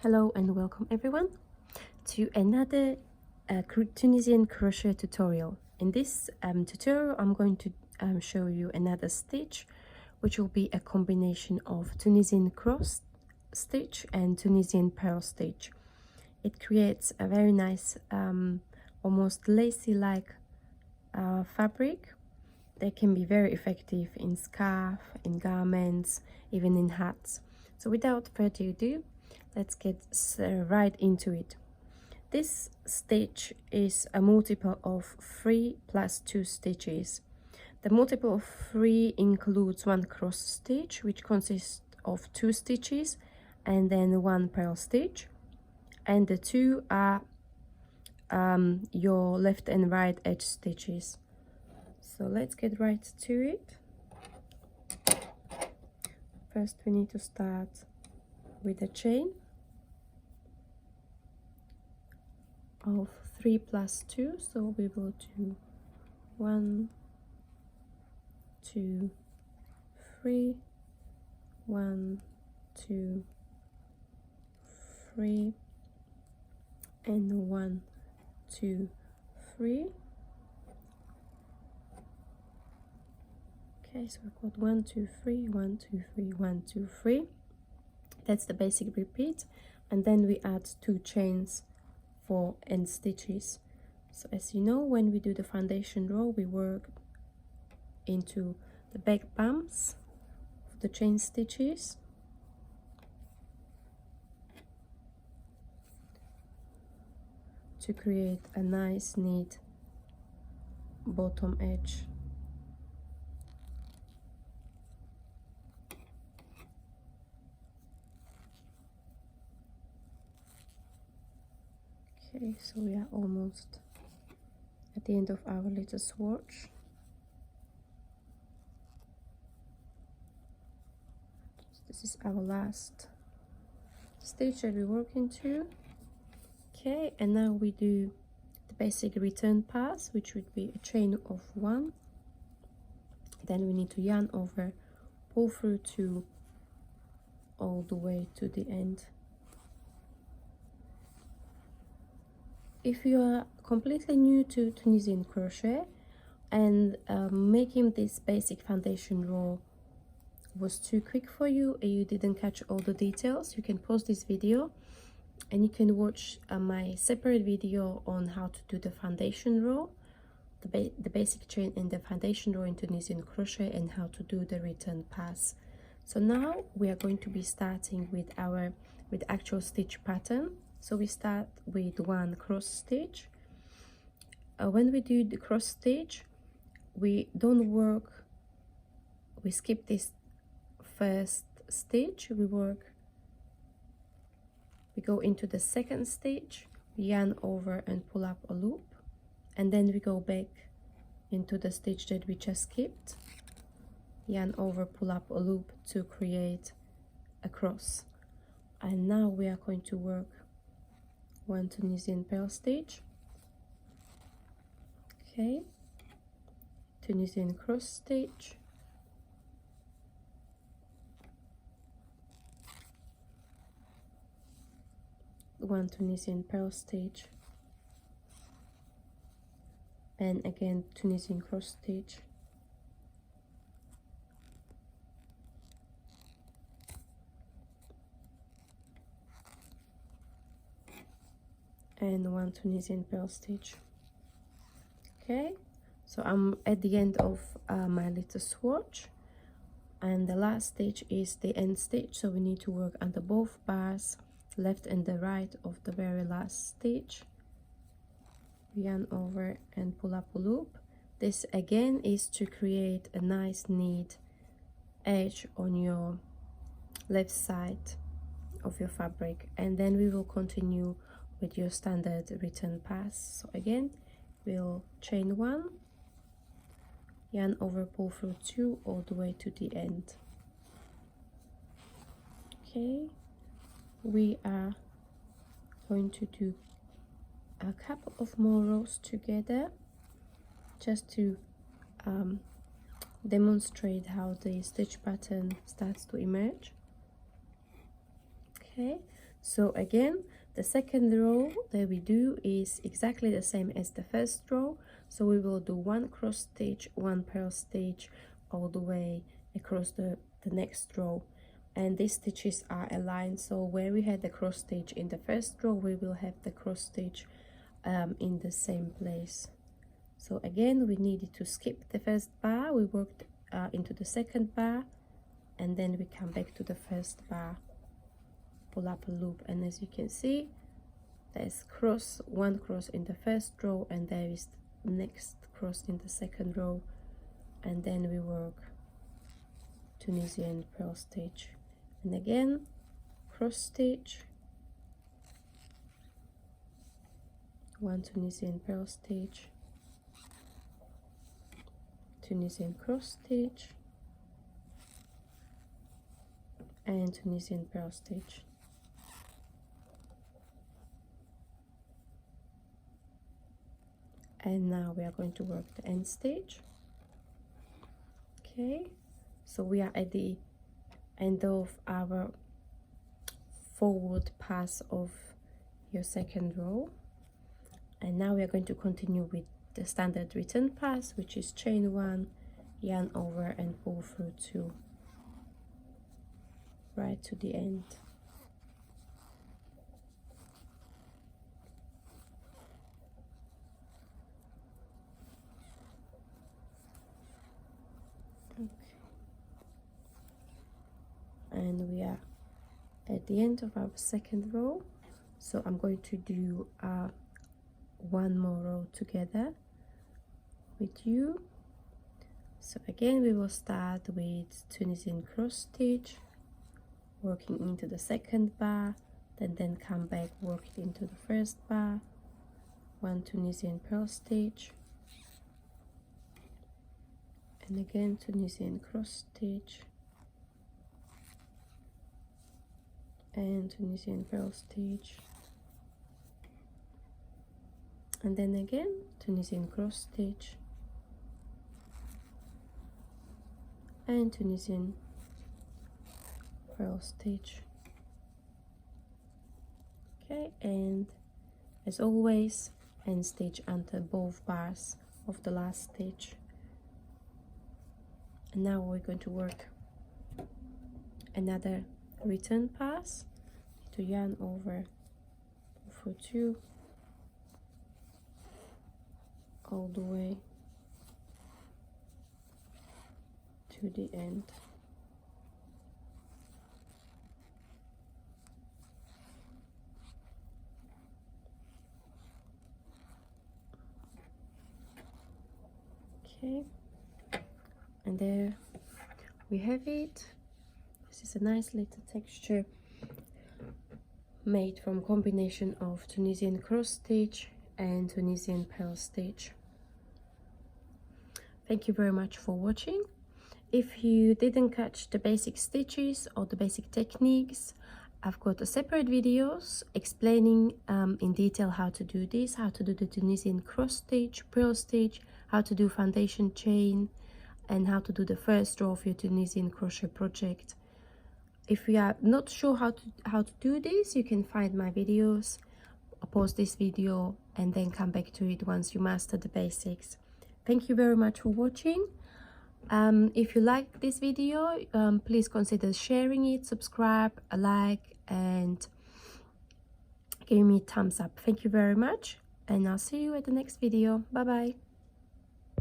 Hello and welcome everyone to another Tunisian crochet tutorial. In this tutorial I'm going to show you another stitch which will be a combination of Tunisian cross stitch and Tunisian purl stitch. It creates a very nice almost lacy like fabric that can be very effective in scarf, in garments, even in hats. So without further ado, let's get right into it. This stitch is a multiple of 3 plus 2 stitches. The multiple of 3 includes one cross stitch, which consists of 2 stitches and then 1 purl stitch, and the 2 are your left and right edge stitches. So let's get right to it. First we need to start with a chain of 3 plus 2, so we will do 1, 2, 3, 1, 2, 3, and 1, 2, 3. Okay, so we've got 1, 2, 3, 1, 2, 3, 1, 2, 3. That's the basic repeat, and then we add 2 chains for end stitches. So as you know, when we do the foundation row, we work into the back bumps of the chain stitches, to create a nice neat bottom edge. Okay, so we are almost at the end of our little swatch. This is our last stitch that we work into. Okay, and now we do the basic return pass, which would be a chain of 1. Then we need to yarn over, pull through 2 all the way to the end. If you are completely new to Tunisian crochet and making this basic foundation row was too quick for you and you didn't catch all the details, you can pause this video and you can watch my separate video on how to do the foundation row, the basic chain in the foundation row in Tunisian crochet, and how to do the return pass. So now we are going to be starting with actual stitch pattern. So we start with 1 cross stitch. When we do the cross stitch, we don't work, we skip this first stitch, we go into the second stitch, we yarn over and pull up a loop, and then we go back into the stitch that we just skipped, yarn over, pull up a loop to create a cross. And now we are going to work 1 Tunisian purl stitch, okay, Tunisian cross stitch, one Tunisian purl stitch, and again Tunisian cross stitch, and 1 Tunisian purl stitch. Okay, so I'm at the end of my little swatch, and the last stitch is the end stitch, so we need to work under both bars, left and the right of the very last stitch, yarn over and pull up a loop. This again is to create a nice neat edge on your left side of your fabric, and then we will continue with your standard return pass. So again, we'll chain 1, yarn over, pull through 2 all the way to the end. Okay, we are going to do a couple of more rows together just to demonstrate how the stitch pattern starts to emerge. Okay, So again, the second row that we do is exactly the same as the first row. So we will do 1 cross stitch, 1 purl stitch all the way across the next row. And these stitches are aligned, so where we had the cross stitch in the first row, we will have the cross stitch in the same place. So again, we needed to skip the first bar, we worked into the second bar, and then we come back to the first bar, pull up a loop, and as you can see, there's one cross in the first row, and there is the next cross in the second row, and then we work Tunisian purl stitch, and again cross stitch, 1 Tunisian purl stitch, Tunisian cross stitch, and Tunisian purl stitch. And now we are going to work the end stitch. Okay, so we are at the end of our forward pass of your second row, and now we are going to continue with the standard return pass, which is chain 1, yarn over, and pull through 2 right to the end. And we are at the end of our second row, so I'm going to do one more row together with you. So again, we will start with Tunisian cross stitch, working into the second bar, then come back, work it into the first bar, 1 Tunisian purl stitch, and again Tunisian cross stitch, and Tunisian purl stitch, and then again Tunisian cross stitch, and Tunisian purl stitch. Okay, and as always, end stitch under both bars of the last stitch. And now we're going to work another return pass, to yarn over for 2 all the way to the end. Okay, and there we have it. This is a nice little texture made from combination of Tunisian cross stitch and Tunisian purl stitch. Thank you very much for watching. If you didn't catch the basic stitches or the basic techniques, I've got a separate videos explaining in detail how to do this, how to do the Tunisian cross stitch, purl stitch, how to do foundation chain, and how to do the first row of your Tunisian crochet project. If you are not sure how to do this, you can find my videos, pause this video, and then come back to it once you master the basics. Thank you very much for watching. If you like this video, please consider sharing it, subscribe, like, and give me a thumbs up. Thank you very much, and I'll see you at the next video. Bye bye.